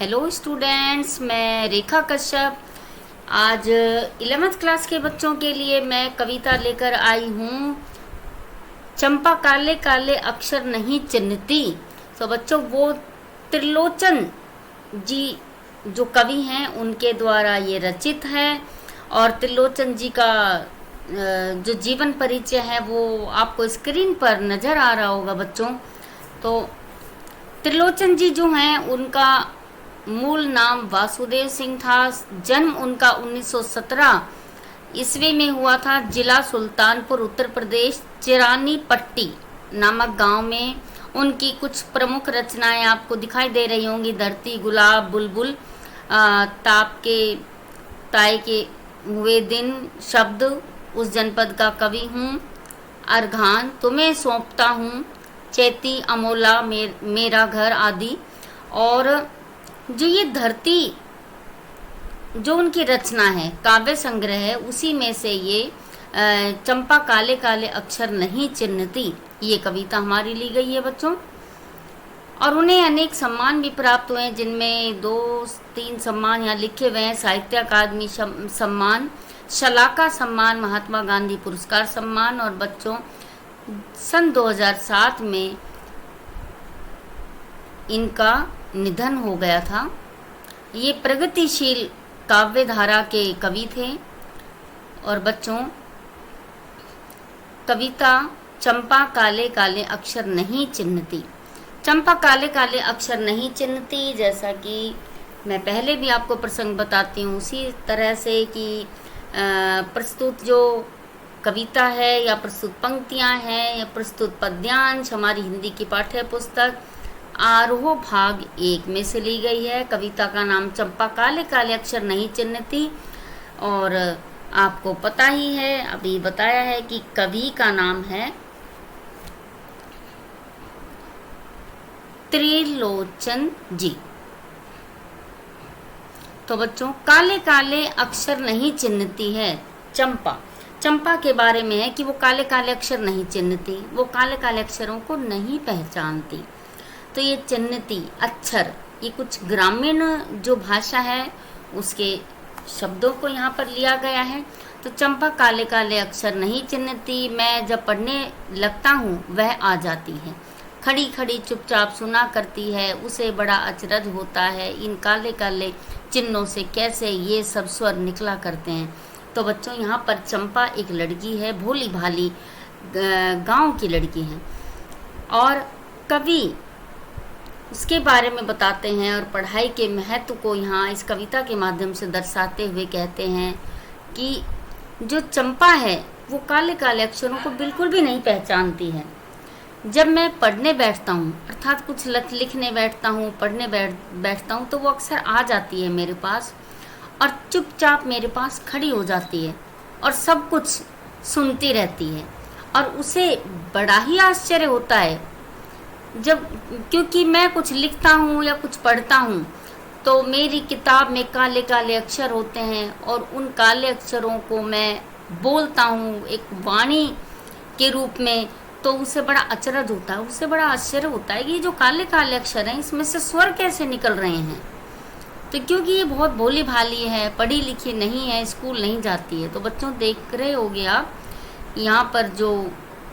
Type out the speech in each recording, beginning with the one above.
Hello students, मैं रेखा कश्यप आज 11th class के बच्चों के लिए मैं कविता लेकर आई हूँ। चंपा काले काले अक्षर नहीं चिन्हती। तो बच्चों, वो त्रिलोचन जी जो कवि हैं उनके द्वारा ये रचित है। और त्रिलोचन जी का जो जीवन परिचय है वो आपको स्क्रीन पर नज़र आ रहा होगा बच्चों। तो त्रिलोचन जी जो हैं उनका मूल नाम वासुदेव सिंह था। जन्म उनका 1917 ईस्वी में हुआ था। जिला सुल्तानपुर, उत्तर प्रदेश, चिरानी पट्टी नामक गांव में। उनकी कुछ प्रमुख रचनाएं आपको दिखाई दे रही होंगी। धरती, गुलाब, बुलबुल, ताप के ताए के हुए दिन, शब्द, उस जनपद का कवि हूँ, अर्घान, तुम्हें सौंपता हूँ, चैती, अमोला, मेरा घर आदि। और जो ये धरती जो उनकी रचना है, काव्य संग्रह है, उसी में से ये चंपा काले काले अक्षर नहीं चिन्हती ये कविता हमारी ली गई है बच्चों। और उन्हें अनेक सम्मान भी प्राप्त हुए हैं, जिनमें 2-3 सम्मान यहाँ लिखे हुए हैं। साहित्य अकादमी सम्मान, शलाका सम्मान, महात्मा गांधी पुरस्कार सम्मान। और बच्चों, सन 2007 में इनका निधन हो गया था। ये प्रगतिशील काव्य धारा के कवि थे। और बच्चों, कविता चंपा काले काले अक्षर नहीं चिन्हती। चंपा काले काले अक्षर नहीं चिन्हती, जैसा कि मैं पहले भी आपको प्रसंग बताती हूँ, उसी तरह से कि प्रस्तुत जो कविता है या प्रस्तुत पंक्तियाँ हैं या प्रस्तुत पद्यांश हमारी हिंदी की पाठ्य पुस्तक आरोह भाग 1 में से ली गई है। कविता का नाम चंपा काले काले अक्षर नहीं चिन्हती। और आपको पता ही है, अभी बताया है कि कवि का नाम है त्रिलोचन जी। तो बच्चों, काले काले अक्षर नहीं चिन्हती है चंपा। चंपा के बारे में है कि वो काले काले अक्षर नहीं चिन्हती, वो काले काले अक्षरों को नहीं पहचानती। तो ये चिन्हती अक्षर, ये कुछ ग्रामीण जो भाषा है उसके शब्दों को यहाँ पर लिया गया है। तो चंपा काले काले अक्षर नहीं चिन्हती, मैं जब पढ़ने लगता हूँ वह आ जाती है, खड़ी खड़ी चुपचाप सुना करती है, उसे बड़ा अचरज होता है इन काले काले चिन्हों से कैसे ये सब स्वर निकला करते हैं। तो बच्चों, यहाँ पर चंपा एक लड़की है, भोली भाली गांव की लड़की है। और कवि उसके बारे में बताते हैं और पढ़ाई के महत्व को यहाँ इस कविता के माध्यम से दर्शाते हुए कहते हैं कि जो चंपा है वो काले काले अक्षरों को बिल्कुल भी नहीं पहचानती है। जब मैं पढ़ने बैठता हूँ, अर्थात कुछ लिखने बैठता हूँ, पढ़ने बैठता हूँ, तो वो अक्सर आ जाती है मेरे पास और चुपचाप मेरे पास खड़ी हो जाती है और सब कुछ सुनती रहती है। और उसे बड़ा ही आश्चर्य होता है जब, क्योंकि मैं कुछ लिखता हूँ या कुछ पढ़ता हूँ तो मेरी किताब में काले काले अक्षर होते हैं और उन काले अक्षरों को मैं बोलता हूँ एक वाणी के रूप में। तो उसे बड़ा अचरज होता है, उसे बड़ा आश्चर्य होता है कि ये जो काले काले अक्षर हैं इसमें से स्वर कैसे निकल रहे हैं। तो क्योंकि ये बहुत भोली भाली है, पढ़ी लिखी नहीं है, स्कूल नहीं जाती है। तो बच्चों, देख रहे होगे आप, यहाँ पर जो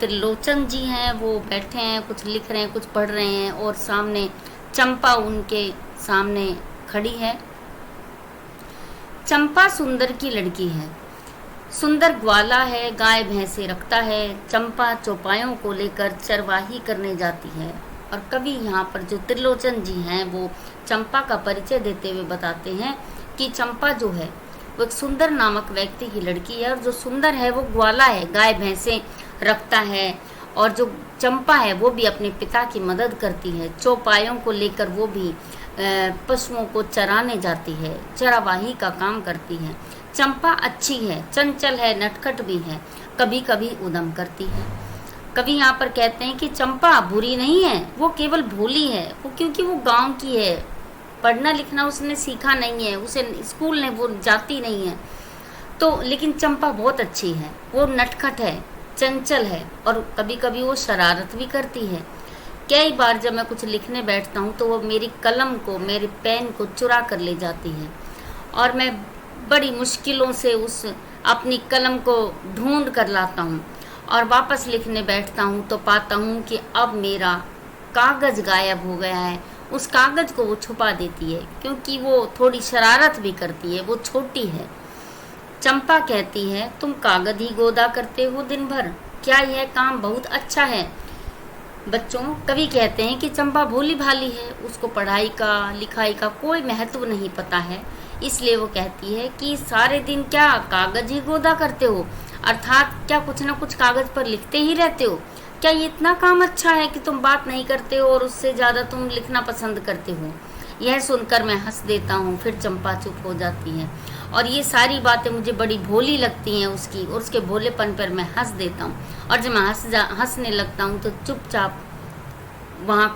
त्रिलोचन जी हैं वो बैठे हैं, कुछ लिख रहे हैं, कुछ पढ़ रहे हैं, और सामने चंपा उनके सामने खड़ी है। चंपा सुंदर की लड़की है, सुंदर ग्वाला है, गाय भैंसे रखता है। चंपा चौपायों को लेकर चरवाही करने जाती है। और कवि यहाँ पर जो त्रिलोचन जी हैं वो चंपा का परिचय देते हुए बताते हैं कि चंपा जो है वो एक सुंदर नामक व्यक्ति की लड़की है। और जो सुंदर है वो ग्वाला है, गाय भैंसे रखता है। और जो चंपा है वो भी अपने पिता की मदद करती है, चौपायों को लेकर वो भी पशुओं को चराने जाती है, चरावाही का काम करती है। चंपा अच्छी है, चंचल है, नटखट भी है, कभी कभी उद्यम करती है। कवि यहाँ पर कहते हैं कि चंपा बुरी नहीं है, वो केवल भोली है, वो क्योंकि वो गांव की है, पढ़ना लिखना उसने सीखा नहीं है, उसे स्कूल ने वो जाती नहीं है। तो लेकिन चंपा बहुत अच्छी है, वो नटखट है, चंचल है और कभी कभी वो शरारत भी करती है। कई बार जब मैं कुछ लिखने बैठता हूँ तो वो मेरी कलम को, मेरे पेन को चुरा कर ले जाती है और मैं बड़ी मुश्किलों से उस अपनी कलम को ढूंढ कर लाता हूँ और वापस लिखने बैठता हूँ तो पाता हूँ कि अब मेरा कागज़ गायब हो गया है। उस कागज़ को वो छुपा देती है क्योंकि वो थोड़ी शरारत भी करती है, वो छोटी है। चंपा कहती है, तुम कागज़ ही गोदा करते हो दिन भर, क्या यह काम बहुत अच्छा है? बच्चों, कवि कहते हैं कि चंपा भोली भाली है, उसको पढ़ाई का, लिखाई का कोई महत्व नहीं पता है, इसलिए वो कहती है कि सारे दिन क्या कागज़ ही गोदा करते हो, अर्थात क्या कुछ ना कुछ कागज़ पर लिखते ही रहते हो? क्या ये इतना काम अच्छा है कि तुम बात नहीं करते हो और उससे ज़्यादा तुम लिखना पसंद करते हो? यह सुनकर मैं हंस देता हूँ, फिर चंपा चुप हो जाती है और ये सारी बातें मुझे बड़ी भोली लगती हैं उसकी, और उसके भोलेपन पर मैं हंस देता हूँ। और जब मैं हंसने लगता हूँ तो चुपचाप वहाँ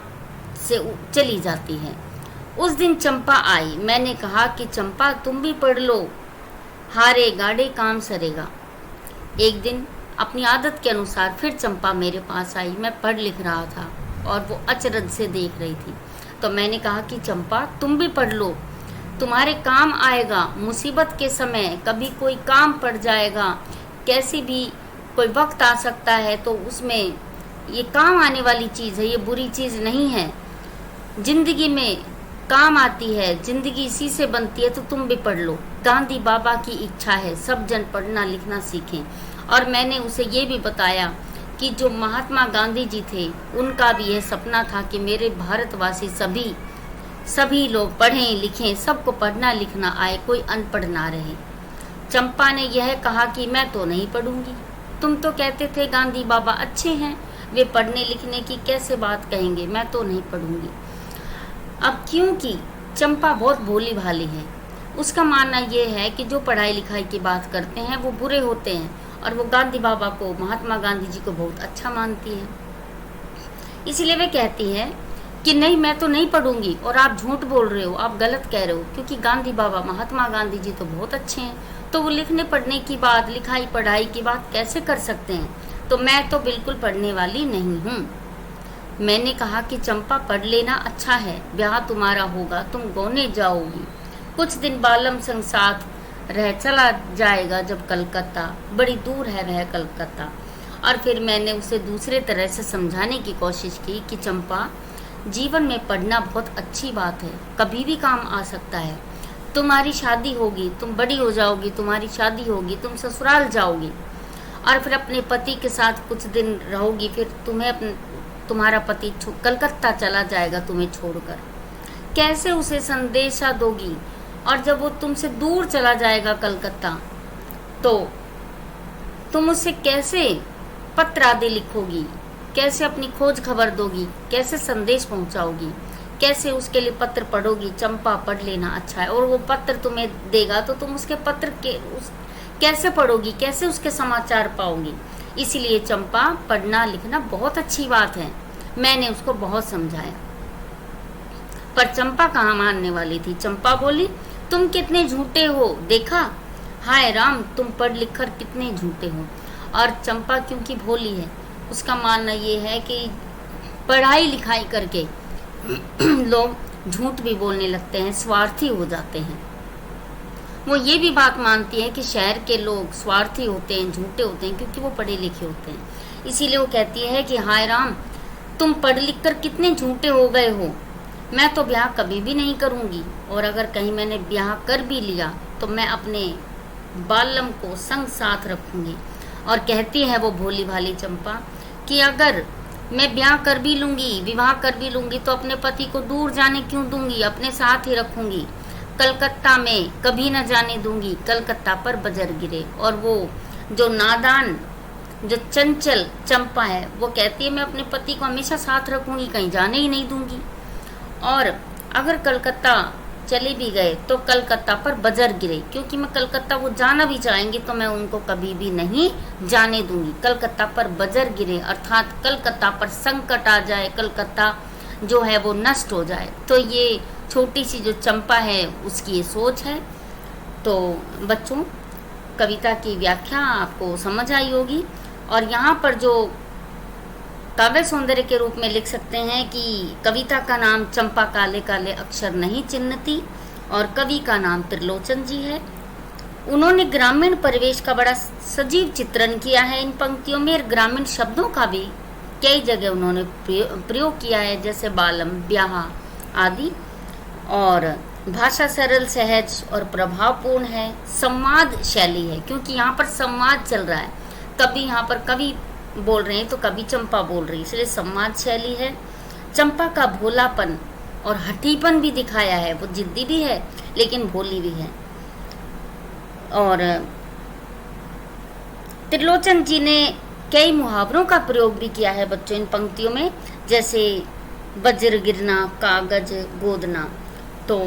से चली जाती है। उस दिन चंपा आई। मैंने कहा कि चंपा तुम भी पढ़ लो, हारे गाड़े काम सरेगा। एक दिन अपनी आदत के अनुसार फिर चंपा मेरे पास आई। मैं पढ़ लिख रहा था और वो अचरज से देख रही थी। तो मैंने कहा कि चंपा तुम भी पढ़ लो, तुम्हारे काम आएगा। मुसीबत के समय कभी कोई काम पड़ जाएगा, कैसी भी कोई वक्त आ सकता है, तो उसमें ये काम आने वाली चीज़ है, ये बुरी चीज़ नहीं है। जिंदगी में काम आती है, जिंदगी इसी से बनती है, तो तुम भी पढ़ लो। गांधी बाबा की इच्छा है सब जन पढ़ना लिखना सीखें। और मैंने उसे ये भी बताया कि जो महात्मा गांधी जी थे, उनका भी यह सपना था कि मेरे भारतवासी सभी लोग पढ़ें लिखें, सबको पढ़ना लिखना आए, कोई अनपढ़ ना रहे। चंपा ने यह कहा कि मैं तो नहीं पढ़ूंगी, तुम तो कहते थे गांधी बाबा अच्छे हैं, वे पढ़ने लिखने की कैसे बात कहेंगे, मैं तो नहीं पढ़ूंगी। अब क्योंकि चंपा बहुत भोली भाली है, उसका मानना यह है कि जो पढ़ाई लिखाई की बात करते हैं वो बुरे होते हैं, और वो गांधी बाबा को, महात्मा गांधी जी को बहुत अच्छा मानती है। इसलिए वे कहती है कि नहीं, मैं तो नहीं पढ़ूंगी, और आप झूठ बोल रहे हो, आप गलत कह रहे हो, क्योंकि गांधी बाबा, महात्मा गांधी जी तो बहुत अच्छे हैं, तो वो लिखने पढ़ने की बात, लिखाई पढ़ाई की बात कैसे कर सकते हैं? तो मैं तो बिल्कुल पढ़ने वाली नहीं हूँ। मैंने कहा कि चंपा पढ़ लेना अच्छा है, ब्याह तुम्हारा होगा, तुम गौने जाओगी, कुछ दिन बालम संग साथ रह चला जाएगा जब कलकत्ता, बड़ी दूर है वह कलकत्ता। और फिर मैंने उसे दूसरे तरह से समझाने की कोशिश की कि चंपा, जीवन में पढ़ना बहुत अच्छी बात है, कभी भी काम आ सकता है। तुम्हारी शादी होगी, तुम बड़ी हो जाओगी, तुम्हारी शादी होगी, तुम ससुराल जाओगी और फिर अपने पति के साथ कुछ दिन रहोगी, फिर तुम्हारा पति कलकत्ता चला जाएगा तुम्हें छोड़कर। कैसे उसे संदेशा दोगी? और जब वो तुमसे दूर चला जाएगा कलकत्ता, तो तुम उसे कैसे पत्र आदि लिखोगी, कैसे अपनी खोज खबर दोगी, कैसे संदेश पहुंचाओगी, कैसे उसके लिए पत्र पढ़ोगी? चंपा पढ़ लेना अच्छा है, और वो पत्र तुम्हें देगा तो तुम उसके पत्र के कैसे पढ़ोगी, कैसे उसके समाचार पाओगी? इसीलिए चंपा, पढ़ना लिखना बहुत अच्छी बात है। मैंने उसको बहुत समझाया, पर चंपा कहाँ मानने वाली थी। चंपा बोली, तुम कितने झूठे हो, देखा? हाय राम, तुम पढ़ लिख कर कितने झूठे हो। और चंपा क्योंकि भोली है, उसका मानना ये है कि पढ़ाई लिखाई करके लोग झूठ भी बोलने लगते हैं, स्वार्थी हो जाते हैं। वो ये भी बात मानती है कि शहर के लोग स्वार्थी होते हैं, झूठे होते हैं, क्योंकि वो पढ़े लिखे होते हैं। इसीलिए वो कहती है कि हाय राम, तुम पढ़ लिख कर कितने झूठे हो गए हो। मैं तो ब्याह कभी भी नहीं करूँगी, और अगर कहीं मैंने ब्याह कर भी लिया तो मैं अपने बालम को संग साथ रखूँगी। और कहती है वो भोली भाली चंपा कि अगर मैं ब्याह कर भी लूँगी, विवाह कर भी लूँगी, तो अपने पति को दूर जाने क्यों दूँगी, अपने साथ ही रखूँगी। कलकत्ता में कभी न जाने दूँगी, कलकत्ता पर बजर गिरे। और वो जो नादान, जो चंचल चंपा है, वो कहती है मैं अपने पति को हमेशा साथ रखूँगी, कहीं जाने ही नहीं दूँगी। और अगर कलकत्ता चले भी गए तो कलकत्ता पर बजर गिरे, क्योंकि मैं कलकत्ता, वो जाना भी चाहेंगे तो मैं उनको कभी भी नहीं जाने दूंगी। कलकत्ता पर बजर गिरे अर्थात कलकत्ता पर संकट आ जाए, कलकत्ता जो है वो नष्ट हो जाए। तो ये छोटी सी जो चंपा है उसकी ये सोच है। तो बच्चों, कविता की व्याख्या आपको समझ आई होगी। और यहाँ पर जो काव्य सौंदर्य के रूप में लिख सकते हैं कि कविता का नाम चंपा काले काले अक्षर नहीं चिन्हती, और कवि का नाम त्रिलोचन जी है। उन्होंने ग्रामीण परिवेश का बड़ा सजीव चित्रण किया है इन पंक्तियों में, और ग्रामीण शब्दों का भी कई जगह उन्होंने प्रयोग किया है, जैसे बालम, ब्याह आदि। और भाषा सरल, सहज और प्रभावपूर्ण है। संवाद शैली है, क्योंकि यहाँ पर संवाद चल रहा है, कभी यहाँ पर कवि बोल रहे हैं तो कभी चंपा बोल रही है, इसलिए संवाद शैली है। चंपा का भोलापन और हठीपन भी दिखाया है, वो जिद्दी भी है लेकिन भोली भी है। और त्रिलोचन जी ने कई मुहावरों का प्रयोग भी किया है बच्चों इन पंक्तियों में, जैसे वज्र गिरना, कागज गोदना। तो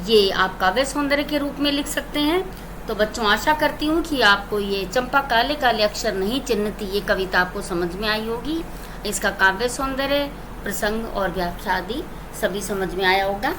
ये आप काव्य सौंदर्य के रूप में लिख सकते हैं। तो बच्चों, आशा करती हूँ कि आपको ये चंपा काले काले अक्षर नहीं चिन्हती ये कविता आपको समझ में आई होगी। इसका काव्य सौंदर्य, प्रसंग और व्याख्या आदि सभी समझ में आया होगा।